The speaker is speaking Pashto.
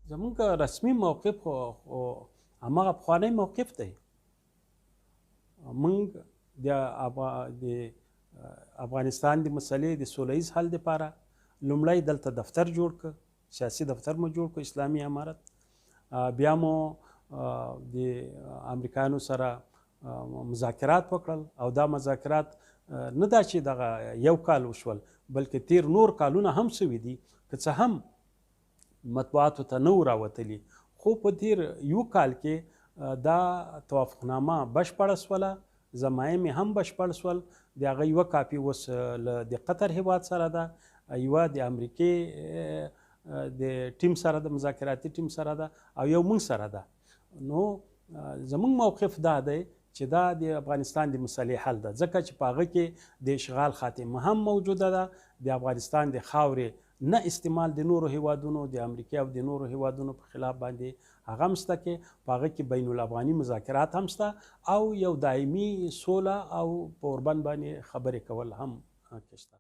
زموږ رسمي موقف خو هماغه پخوانی موقف دی. موږ د افغانستان د مسئلې د سوله ییز حل دپاره لومړی دلته دفتر جوړ کړ، سیاسي دفتر مو جوړ کړ، اسلامي امارت. بیا مو د امریکایانو سره مذاکرات وکړل او دا مذاکرات نه دا چې دغه یو کال وشول، بلکې تیر نور کالونه هم سوي دي، که څه هم مطبوعاتو ته نه و راوتلي، خو په تیر یو کال کې دا توافقنامه بشپړه سوله، ضمایم هم بشپړ سول. د هغه یوه کاپي اوس د قطر هېواد سره ده، یوه د امریکې د ټیم سره ده، مذاکراتي ټیم سره ده، او یو موږ سره ده. نو زموږ موقف دا دی چې دا د افغانستان د مسئلې حل ده، ځکه چې په هغه کې د اشغال خاتمه هم موجوده ده، د افغانستان د خاورې نه استعمال د نورو هېوادونو، د امریکا او د نورو هېوادونو په خلاف باندې هغه هم شته، کې په هغه کې بین الافغاني مذاکرات هم شته، او یو دایمي سوله او په اوربند باندې خبرې کول هم شته.